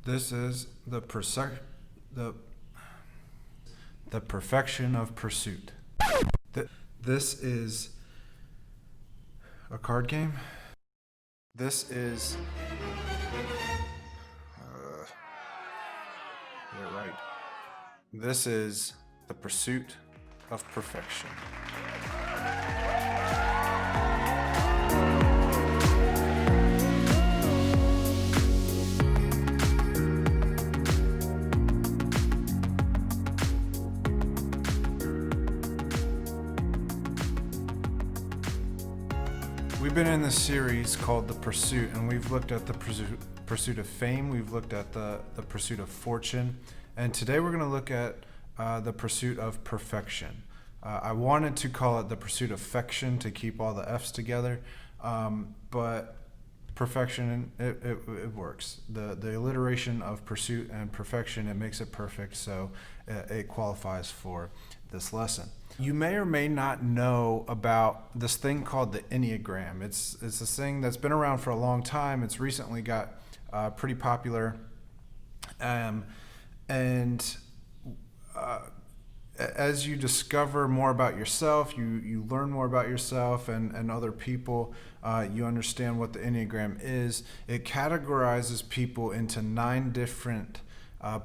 This is the the perfection of pursuit. This is a card game. This is you're right. This is the pursuit of perfection. We've been in this series called The Pursuit, and we've looked at the pursuit of fame, we've looked at the pursuit of fortune, and today we're going to look at the pursuit of perfection. I wanted to call it the pursuit of fection to keep all the F's together, but perfection, it works. The alliteration of pursuit and perfection, it makes it perfect, so it qualifies for this lesson. You may or may not know about this thing called the Enneagram. It's this thing that's been around for a long time. It's recently got pretty popular, as you discover more about yourself, you learn more about yourself and other people, you understand what the Enneagram is. It categorizes people into 9 different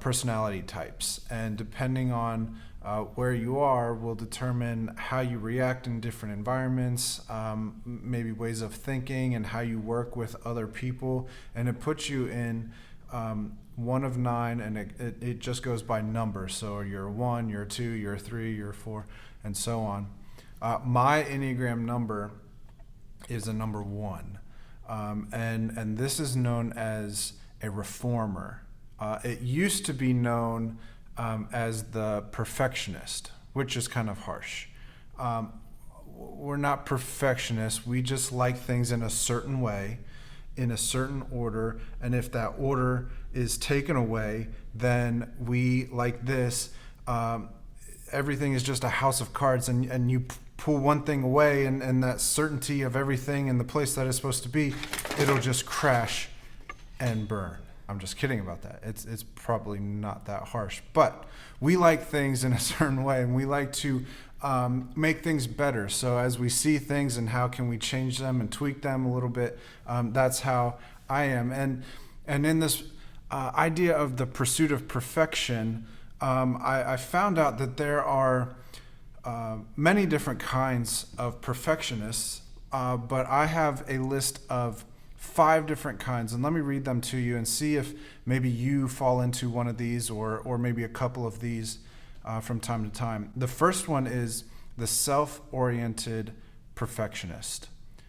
personality types, and depending on where you are will determine how you react in different environments, maybe ways of thinking and how you work with other people, and it puts you in one of 9, and it just goes by number. So you're 1, you're 2, you're 3, you're 4, and so on. My Enneagram number is a number 1, and this is known as a reformer. It used to be known as the perfectionist, which is kind of harsh. We're not perfectionists. We just like things in a certain way, in a certain order, and if that order is taken away, then we, like this, everything is just a house of cards, and you pull one thing away, and that certainty of everything in the place that it's supposed to be, it'll just crash and burn. I'm just kidding about that. It's probably not that harsh, but we like things in a certain way, and we like to make things better. So as we see things and how can we change them and tweak them a little bit, that's how I am. And in this idea of the pursuit of perfection, I found out that there are many different kinds of perfectionists, but I have a list of 5 different kinds, and let me read them to you and see if maybe you fall into one of these or maybe a couple of these from time to time. The first one is the self-oriented perfectionist.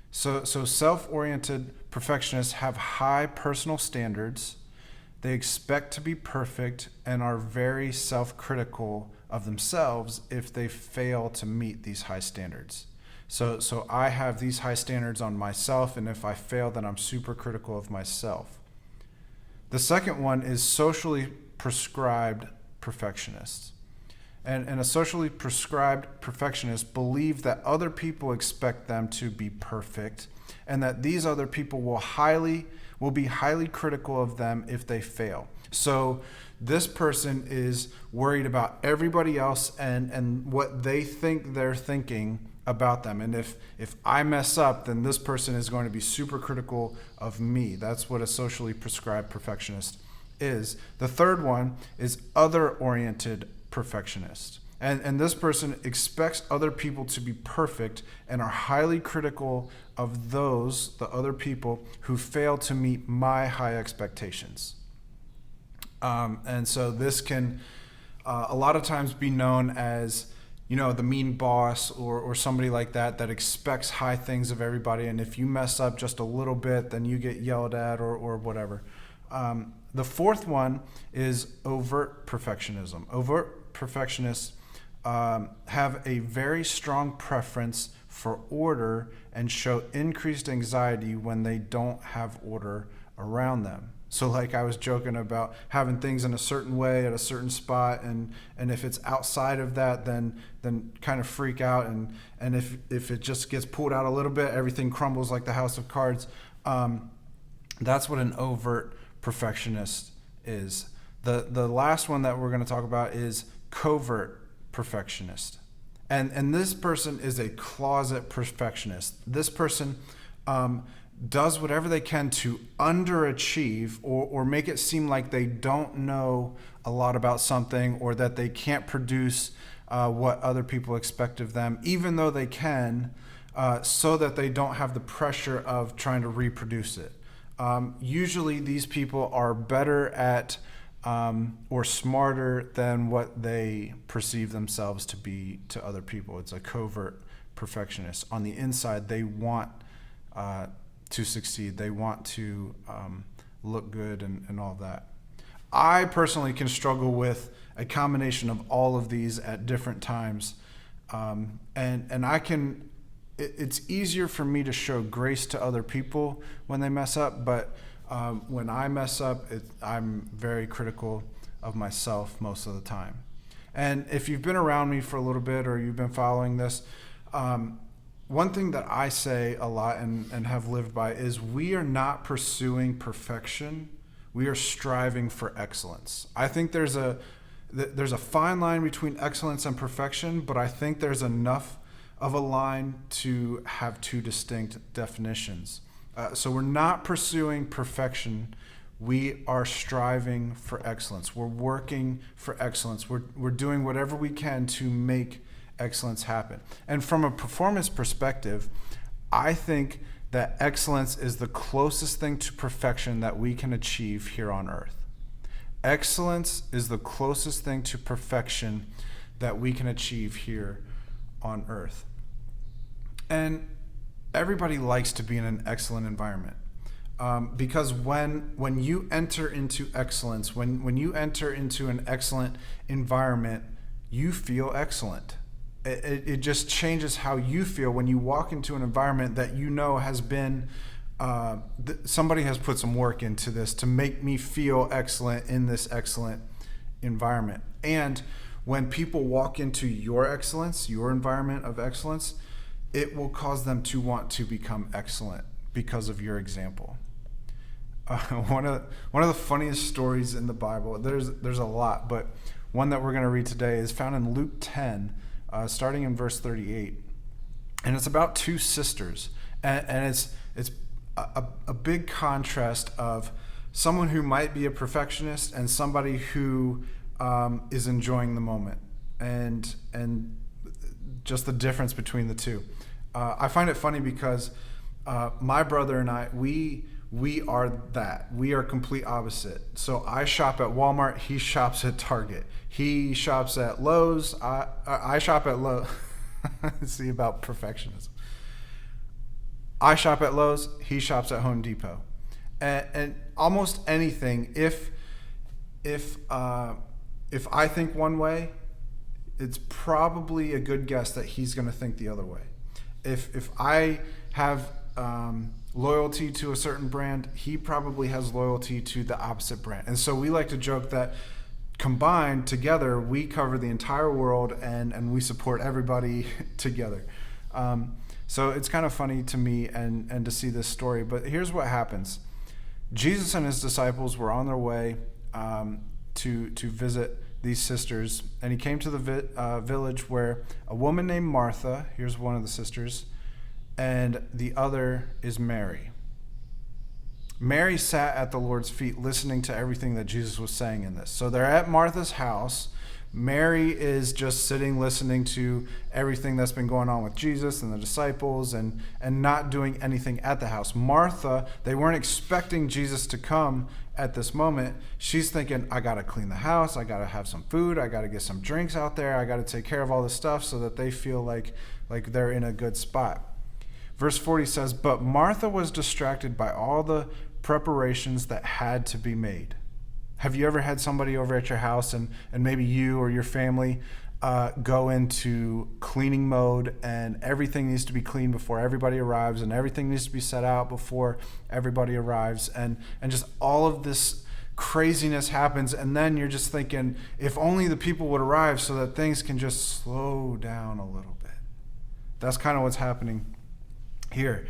So self-oriented perfectionists have high personal standards. They expect to be perfect and are very self-critical of themselves if they fail to meet these high standards. So I have these high standards on myself, and if I fail, then I'm super critical of myself. The second one is socially prescribed perfectionists. And a socially prescribed perfectionist believe that other people expect them to be perfect, and that these other people will be highly critical of them if they fail. So this person is worried about everybody else and what they think they're thinking about them. And if I mess up, then this person is going to be super critical of me. That's what a socially prescribed perfectionist is. The third one is other-oriented perfectionist. And this person expects other people to be perfect and are highly critical of the other people who fail to meet my high expectations. And so this can a lot of times be known as, the mean boss or somebody like that expects high things of everybody, and if you mess up just a little bit, then you get yelled at or whatever. The fourth one is overt perfectionism. Overt perfectionists have a very strong preference for order and show increased anxiety when they don't have order around them. So like I was joking about having things in a certain way at a certain spot, and if it's outside of that, then kind of freak out, and if it just gets pulled out a little bit, everything crumbles like the house of cards. That's what an overt perfectionist is. The last one that we're going to talk about is covert perfectionist. And this person is a closet perfectionist. This person does whatever they can to underachieve or make it seem like they don't know a lot about something, or that they can't produce what other people expect of them, even though they can, so that they don't have the pressure of trying to reproduce it. Usually these people are better at or smarter than what they perceive themselves to be to other people. It's a covert perfectionist. On the inside, they want to succeed. They want to look good and all that. I personally can struggle with a combination of all of these at different times. And I can, it's easier for me to show grace to other people when they mess up, but when I mess up, I'm very critical of myself most of the time. And if you've been around me for a little bit, or you've been following this, one thing that I say a lot and have lived by is we are not pursuing perfection. We are striving for excellence. I think there's a fine line between excellence and perfection, but I think there's enough of a line to have two distinct definitions. So we're not pursuing perfection. We are striving for excellence. We're working for excellence. We're doing whatever we can to make excellence happen. And from a performance perspective, I think that excellence is the closest thing to perfection that we can achieve here on earth. Excellence is the closest thing to perfection that we can achieve here on earth. And everybody likes to be in an excellent environment. Because when you enter into excellence, when you enter into an excellent environment, you feel excellent. It just changes how you feel when you walk into an environment that you know has been, somebody has put some work into this to make me feel excellent in this excellent environment. And when people walk into your excellence, your environment of excellence, it will cause them to want to become excellent because of your example. One of the funniest stories in the Bible, there's a lot, but one that we're going to read today is found in Luke 10, starting in verse 38. And it's about two sisters. And it's a big contrast of someone who might be a perfectionist and somebody who is enjoying the moment, and just the difference between the two. I find it funny because my brother and I, we are that. We are complete opposite. So I shop at Walmart. He shops at Target. He shops at Lowe's. I shop at Lowe's. See about perfectionism. I shop at Lowe's. He shops at Home Depot. And almost anything, if I think one way, it's probably a good guess that he's going to think the other way. If I have loyalty to a certain brand, he probably has loyalty to the opposite brand. And so we like to joke that combined together, we cover the entire world and we support everybody together. So it's kind of funny to me and to see this story. But here's what happens. Jesus and his disciples were on their way to visit these sisters, and he came to the village where a woman named Martha, here's one of the sisters, and the other is Mary. Mary sat at the Lord's feet listening to everything that Jesus was saying in this. So they're at Martha's house. Mary is just sitting listening to everything that's been going on with Jesus and the disciples and not doing anything at the house. Martha, they weren't expecting Jesus to come at this moment. She's thinking, I got to clean the house. I got to have some food. I got to get some drinks out there. I got to take care of all this stuff so that they feel like they're in a good spot. Verse 40 says, but Martha was distracted by all the preparations that had to be made. Have you ever had somebody over at your house and maybe you or your family go into cleaning mode, and everything needs to be cleaned before everybody arrives, and everything needs to be set out before everybody arrives, and just all of this craziness happens, and then you're just thinking, if only the people would arrive so that things can just slow down a little bit. That's kind of what's happening here.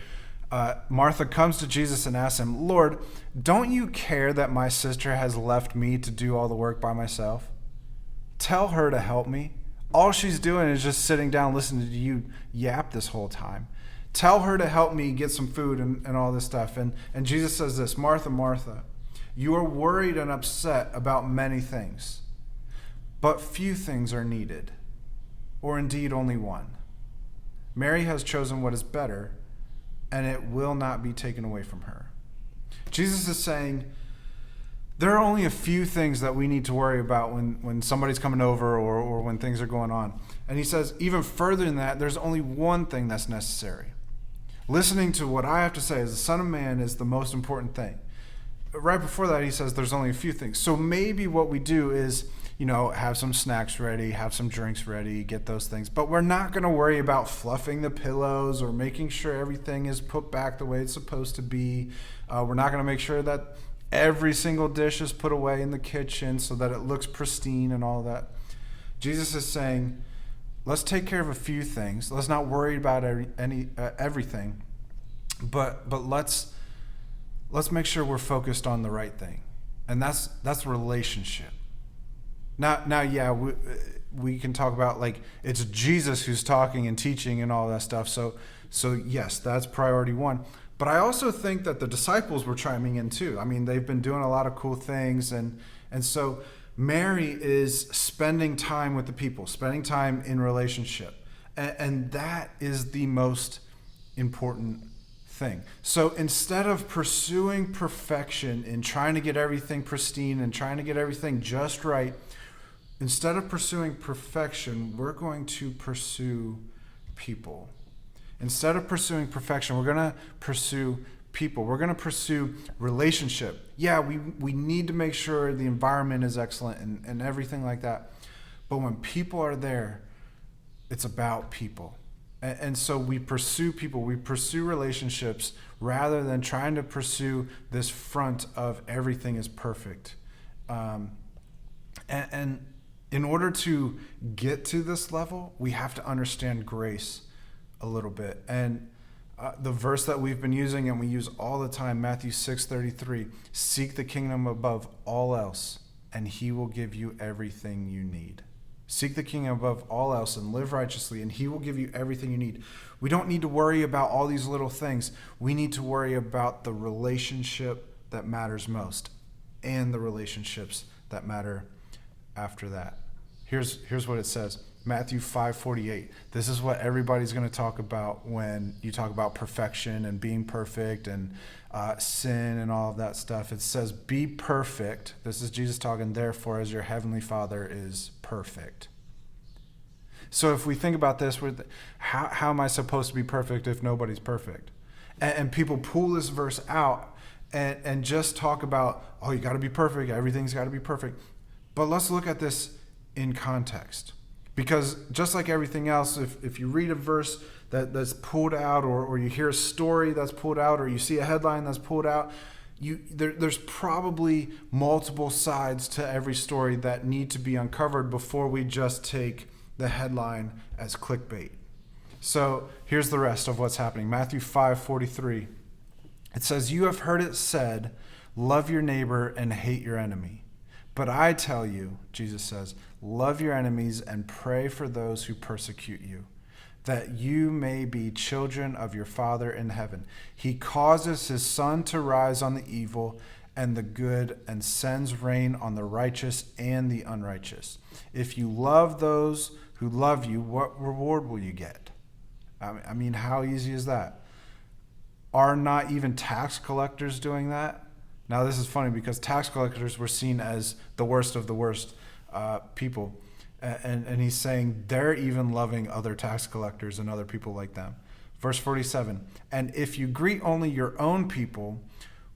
Martha comes to Jesus and asks him, Lord, don't you care that my sister has left me to do all the work by myself? Tell her to help me. All she's doing is just sitting down listening to you yap this whole time. Tell her to help me get some food and all this stuff. And Jesus says this, Martha, Martha, you are worried and upset about many things, but few things are needed, or indeed only one. Mary has chosen what is better, and it will not be taken away from her. Jesus is saying there are only a few things that we need to worry about when somebody's coming over or when things are going on. And he says even further than that, there's only one thing that's necessary. Listening to what I have to say as the Son of Man is the most important thing. Right before that, he says there's only a few things. So maybe what we do is, have some snacks ready, have some drinks ready, get those things. But we're not going to worry about fluffing the pillows or making sure everything is put back the way it's supposed to be. We're not going to make sure that every single dish is put away in the kitchen so that it looks pristine and all that. Jesus is saying, let's take care of a few things. Let's not worry about everything, but let's make sure we're focused on the right thing, and that's relationship. Now, yeah, we can talk about like it's Jesus who's talking and teaching and all that stuff. So yes, that's priority one. But I also think that the disciples were chiming in too. I mean, they've been doing a lot of cool things, and so Mary is spending time with the people, spending time in relationship, and that is the most important thing. So instead of pursuing perfection and trying to get everything pristine and trying to get everything just right, instead of pursuing perfection, we're going to pursue people. Instead of pursuing perfection, we're going to pursue people. We're going to pursue relationship. Yeah, we need to make sure the environment is excellent and everything like that. But when people are there, it's about people. And so we pursue people, we pursue relationships rather than trying to pursue this front of everything is perfect. And in order to get to this level, we have to understand grace a little bit. And the verse that we've been using and we use all the time, Matthew 6:33, seek the kingdom above all else, and he will give you everything you need. Seek the kingdom above all else and live righteously, and he will give you everything you need. We don't need to worry about all these little things. We need to worry about the relationship that matters most and the relationships that matter after that. Here's what it says. Matthew 5:48. This is what everybody's going to talk about when you talk about perfection and being perfect and sin and all of that stuff. It says, be perfect. This is Jesus talking, therefore, as your heavenly Father is perfect. So if we think about this, how am I supposed to be perfect if nobody's perfect? And people pull this verse out and just talk about, oh, you got to be perfect. Everything's got to be perfect. But let's look at this in context. Because just like everything else, if you read a verse that's pulled out or you hear a story that's pulled out or you see a headline that's pulled out, there's probably multiple sides to every story that need to be uncovered before we just take the headline as clickbait. So here's the rest of what's happening. Matthew 5:43. It says, you have heard it said, love your neighbor and hate your enemy. But I tell you, Jesus says, love your enemies and pray for those who persecute you, that you may be children of your Father in heaven. He causes his sun to rise on the evil and the good and sends rain on the righteous and the unrighteous. If you love those who love you, what reward will you get? I mean, how easy is that? Are not even tax collectors doing that? Now, this is funny because tax collectors were seen as the worst of the worst people. And he's saying they're even loving other tax collectors and other people like them. Verse 47, and if you greet only your own people,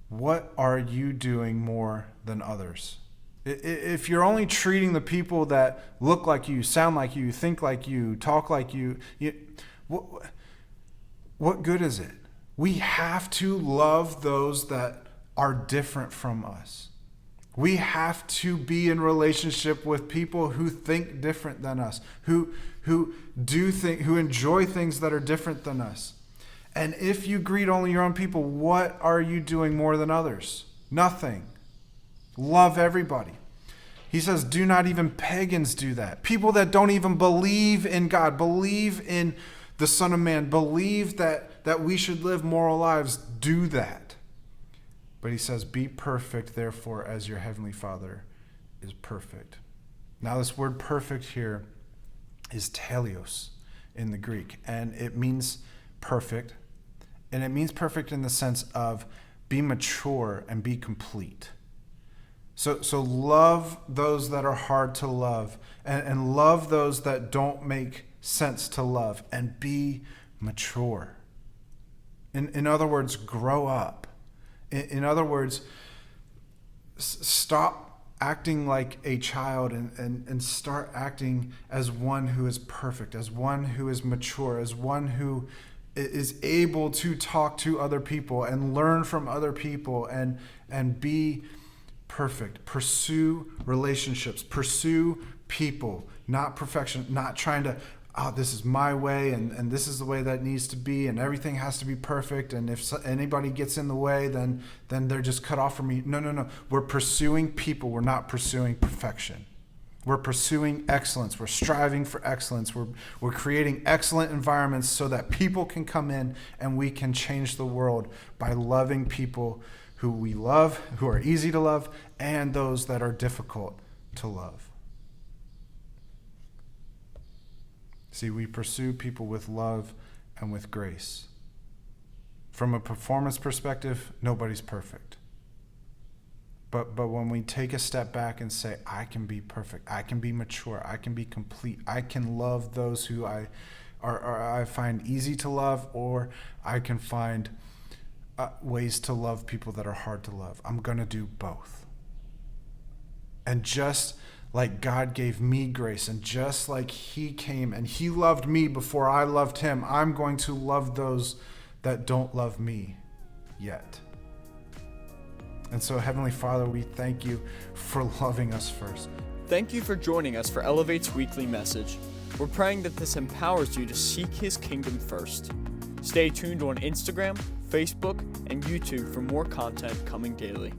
what are you doing more than others? If you're only treating the people that look like you, sound like you, think like you, talk like you, what good is it? We have to love those that are different from us. We have to be in relationship with people who think different than us, who enjoy things that are different than us. And if you greet only your own people, what are you doing more than others? Nothing. Love everybody. He says, do not even pagans do that. People that don't even believe in God, believe in the Son of Man, believe that we should live moral lives, do that. But he says, be perfect, therefore, as your heavenly Father is perfect. Now, this word perfect here is teleos in the Greek, and it means perfect. And it means perfect in the sense of be mature and be complete. So love those that are hard to love, and love those that don't make sense to love, and be mature. In other words, grow up. In other words, stop acting like a child and start acting as one who is perfect, as one who is mature, as one who is able to talk to other people and learn from other people and be perfect. Pursue relationships, pursue people, not perfection, not trying to, this is my way and this is the way that needs to be and everything has to be perfect, and if anybody gets in the way, then they're just cut off from me. No. We're pursuing people. We're not pursuing perfection. We're pursuing excellence. We're striving for excellence. We're creating excellent environments so that people can come in and we can change the world by loving people who we love, who are easy to love, and those that are difficult to love. See, we pursue people with love and with grace. From a performance perspective, nobody's perfect. But when we take a step back and say, I can be perfect, I can be mature, I can be complete, I can love those who I find easy to love, or I can find ways to love people that are hard to love. I'm going to do both. And just like God gave me grace, and just like he came and he loved me before I loved him, I'm going to love those that don't love me yet. And so, Heavenly Father, we thank you for loving us first. Thank you for joining us for Elevate's weekly message. We're praying that this empowers you to seek his kingdom first. Stay tuned on Instagram, Facebook, and YouTube for more content coming daily.